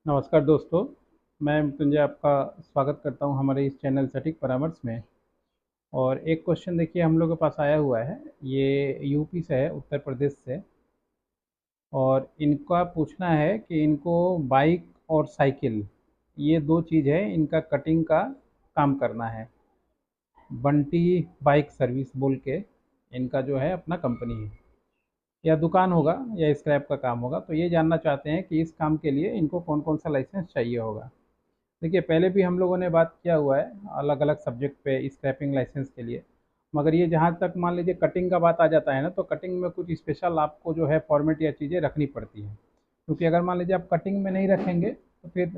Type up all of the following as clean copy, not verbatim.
नमस्कार दोस्तों। मैं मृत्युंजय आपका स्वागत करता हूं हमारे इस चैनल सटीक परामर्श में। और एक क्वेश्चन देखिए हम लोग के पास आया हुआ है। ये यूपी से है, उत्तर प्रदेश से। और इनका पूछना है कि इनको बाइक और साइकिल, ये दो चीज़ है, इनका कटिंग का काम करना है। बंटी बाइक सर्विस बोल के इनका जो है अपना कंपनी है या दुकान होगा या स्क्रैप का काम होगा। तो ये जानना चाहते हैं कि इस काम के लिए इनको कौन कौन सा लाइसेंस चाहिए होगा। देखिए, पहले भी हम लोगों ने बात किया हुआ है अलग अलग सब्जेक्ट पे स्क्रैपिंग लाइसेंस के लिए। मगर ये जहाँ तक मान लीजिए कटिंग का बात आ जाता है ना, तो कटिंग में कुछ स्पेशल आपको जो है फॉर्मेट या चीज़ें रखनी पड़ती हैं। क्योंकि अगर मान लीजिए आप कटिंग में नहीं रखेंगे तो फिर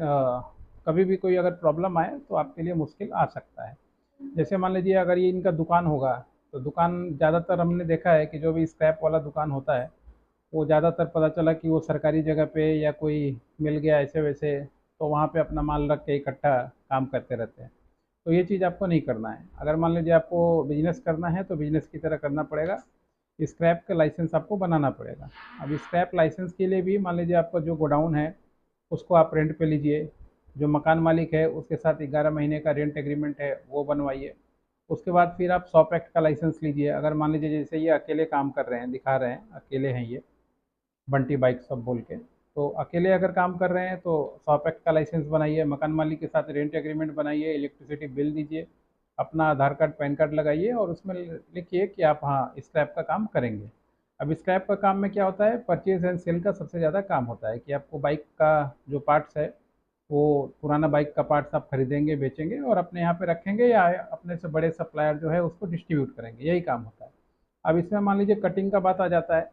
कभी भी कोई अगर प्रॉब्लम आए तो आपके लिए मुश्किल आ सकता है। जैसे मान लीजिए अगर ये इनका दुकान होगा, तो दुकान ज़्यादातर हमने देखा है कि जो भी स्क्रैप वाला दुकान होता है वो ज़्यादातर पता चला कि वो सरकारी जगह पे या कोई मिल गया ऐसे वैसे, तो वहाँ पे अपना माल रख के इकट्ठा काम करते रहते हैं। तो ये चीज़ आपको नहीं करना है। अगर मान लीजिए आपको बिजनेस करना है तो बिजनेस की तरह करना पड़ेगा। स्क्रैप का लाइसेंस आपको बनाना पड़ेगा। अब स्क्रैप लाइसेंस के लिए भी मान लीजिए आपका जो गोडाउन है उसको आप रेंट पे लीजिए। जो मकान मालिक है उसके साथ 11 महीने का रेंट एग्रीमेंट है वो बनवाइए। उसके बाद फिर आप शॉप एक्ट का लाइसेंस लीजिए। अगर मान लीजिए जैसे ये अकेले काम कर रहे हैं, दिखा रहे हैं अकेले हैं ये, बंटी बाइक सब बोल के, तो अकेले अगर काम कर रहे हैं तो शॉप एक्ट का लाइसेंस बनाइए, मकान मालिक के साथ रेंट एग्रीमेंट बनाइए, इलेक्ट्रिसिटी बिल दीजिए, अपना आधार कार्ड पैन कार्ड लगाइए और उसमें लिखिए कि आप हाँ स्क्रैप का काम करेंगे। अब स्क्रैप का काम में क्या होता है, परचेज एंड सेल का सबसे ज़्यादा काम होता है कि आपको बाइक का जो पार्ट्स है, वो पुराना बाइक का पार्ट्स आप खरीदेंगे, बेचेंगे और अपने यहाँ पे रखेंगे या अपने से बड़े सप्लायर जो है उसको डिस्ट्रीब्यूट करेंगे, यही काम होता है। अब इसमें मान लीजिए कटिंग का बात आ जाता है।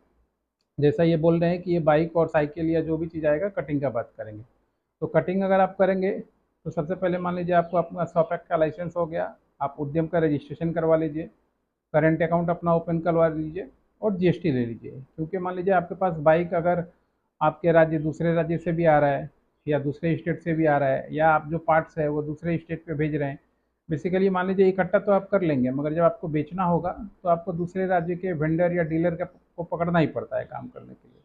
जैसा ये बोल रहे हैं कि ये बाइक और साइकिल या जो भी चीज़ आएगा कटिंग का बात करेंगे। तो कटिंग अगर आप करेंगे तो सबसे पहले मान लीजिए आपको अपना शॉप एक्ट का लाइसेंस हो गया, आप उद्यम का रजिस्ट्रेशन करवा लीजिए, करेंट अकाउंट अपना ओपन करवा लीजिए और जीएसटी ले लीजिए। क्योंकि मान लीजिए आपके पास बाइक अगर आपके राज्य दूसरे राज्य से भी आ रहा है या दूसरे स्टेट से भी आ रहा है या आप जो पार्ट्स है वो दूसरे स्टेट पे भेज रहे हैं, बेसिकली मान लीजिए इकट्ठा तो आप कर लेंगे, मगर जब आपको बेचना होगा तो आपको दूसरे राज्य के वेंडर या डीलर का को पकड़ना ही पड़ता है काम करने के लिए।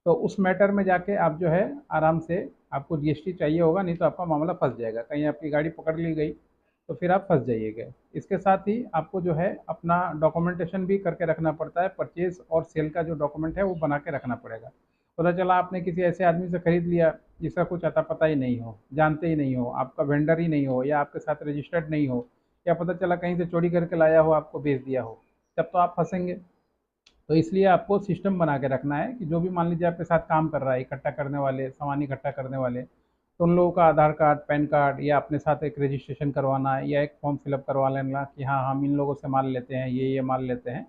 तो उस मैटर में जाके आप जो है आराम से, आपको जीएसटी चाहिए होगा, नहीं तो आपका मामला फंस जाएगा, कहीं आपकी गाड़ी पकड़ ली गई तो फिर आप फंस जाइएगा। इसके साथ ही आपको जो है अपना डॉक्यूमेंटेशन भी करके रखना पड़ता है। परचेज और सेल का जो डॉक्यूमेंट है वो बना के रखना पड़ेगा। पता चला आपने किसी ऐसे आदमी से खरीद लिया जिसका कुछ अता पता ही नहीं हो, जानते ही नहीं हो, आपका वेंडर ही नहीं हो या आपके साथ रजिस्टर्ड नहीं हो, या पता चला कहीं से चोरी करके लाया हो, आपको बेच दिया हो, तब तो आप फंसेंगे। तो इसलिए आपको सिस्टम बना के रखना है कि जो भी मान लीजिए आपके साथ काम कर रहा है, इकट्ठा करने वाले, सामान इकट्ठा करने वाले, तो उन लोगों का आधार कार्ड, पैन कार्ड या अपने साथ एक रजिस्ट्रेशन करवाना है या एक फॉर्म फिलअप करवा लेना कि हाँ हम इन लोगों से माल लेते हैं, ये माल लेते हैं,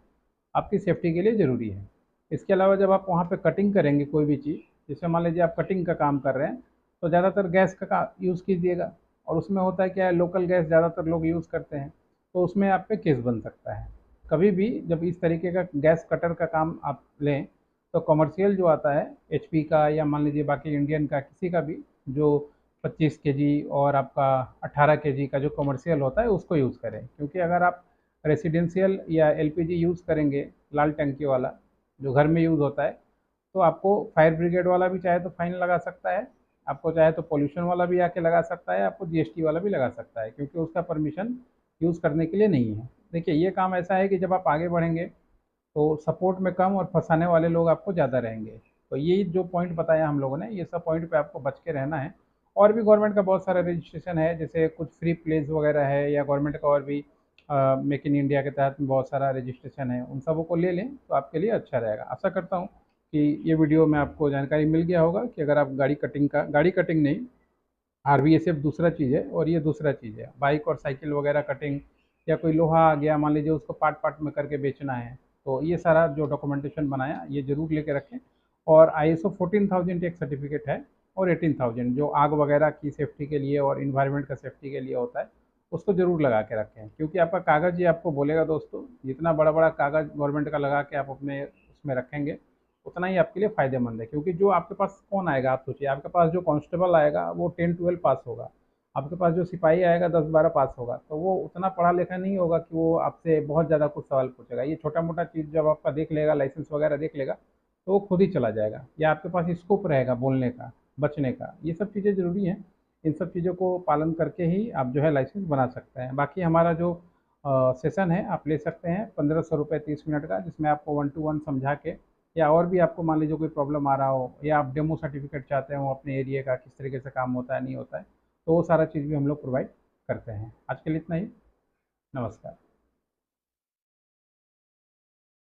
आपकी सेफ्टी के लिए ज़रूरी है। इसके अलावा जब आप वहाँ पे कटिंग करेंगे कोई भी चीज़, जैसे मान लीजिए आप कटिंग का काम कर रहे हैं, तो ज़्यादातर गैस का यूज़ कीजिएगा। और उसमें होता है क्या है, लोकल गैस ज़्यादातर लोग यूज़ करते हैं, तो उसमें आप पे केस बन सकता है। कभी भी जब इस तरीके का गैस कटर का काम आप लें, तो कमर्शियल जो आता है एचपी का या मान लीजिए बाकी इंडियन का किसी का भी, जो 25 केजी और आपका 18 केजी का जो कमर्शियल होता है उसको यूज़ करें। क्योंकि अगर आप रेसिडेंशियल या एलपीजी यूज़ करेंगे, लाल टंकी वाला जो घर में यूज़ होता है, तो आपको फायर ब्रिगेड वाला भी चाहे तो फाइन लगा सकता है, आपको चाहे तो पोल्यूशन वाला भी आके लगा सकता है, आपको जीएसटी वाला भी लगा सकता है, क्योंकि उसका परमिशन यूज़ करने के लिए नहीं है। देखिए, ये काम ऐसा है कि जब आप आगे बढ़ेंगे तो सपोर्ट में कम और फंसाने वाले लोग आपको ज़्यादा रहेंगे। तो ये जो पॉइंट बताया हम लोगों ने, ये सब पॉइंट पे आपको बच के रहना है। और भी गवर्नमेंट का बहुत सारा रजिस्ट्रेशन है, जैसे कुछ फ्री प्लेस वगैरह है, या गवर्नमेंट का और भी मेक इन इंडिया के तहत बहुत सारा रजिस्ट्रेशन है, उन सबों को ले लें तो आपके लिए अच्छा रहेगा। आशा करता हूँ कि ये वीडियो में आपको जानकारी मिल गया होगा कि अगर आप गाड़ी कटिंग नहीं, आरबीएसएफ दूसरा चीज़ है और ये दूसरा चीज़ है। बाइक और साइकिल वगैरह कटिंग या कोई लोहा आ गया मान लीजिए, उसको पार्ट पार्ट में करके बेचना है, तो ये सारा जो डॉक्यूमेंटेशन बनाया ये जरूर लेके रखें। और आईएसओ 14000 एक सर्टिफिकेट है, और 18000 जो आग वगैरह की सेफ्टी के लिए और इन्वायरमेंट का सेफ्टी के लिए होता है, उसको जरूर लगा के रखें। क्योंकि आपका कागज़ ये आपको बोलेगा दोस्तों, जितना बड़ा बड़ा कागज़ गवर्नमेंट का लगा के आप अपने उसमें रखेंगे उतना ही आपके लिए फ़ायदेमंद है। क्योंकि जो आपके पास कौन आएगा, आप सोचिए, आपके पास जो कांस्टेबल आएगा वो 10-12 पास होगा, आपके पास जो सिपाही आएगा 10-12 पास होगा, तो वो उतना पढ़ा लिखा नहीं होगा कि वो आपसे बहुत ज़्यादा कुछ सवाल पूछेगा। ये छोटा मोटा चीज़ जब आपका देख लेगा, लाइसेंस वगैरह देख लेगा, तो वो खुद ही चला जाएगा, या आपके पास स्कोप रहेगा बोलने का। बचने का, ये सब चीज़ें ज़रूरी हैं। इन सब चीज़ों को पालन करके ही आप जो है लाइसेंस बना सकते हैं। बाकी हमारा जो सेशन है आप ले सकते हैं 1500 रुपये 30 मिनट का, जिसमें आपको वन टू वन समझा के, या और भी आपको मान लीजिए कोई प्रॉब्लम आ रहा हो, या आप डेमो सर्टिफिकेट चाहते हो अपने एरिया का किस तरीके से काम होता है नहीं होता है, तो वो सारा चीज़ भी हम लोग प्रोवाइड करते हैं। आज के लिए इतना ही। नमस्कार।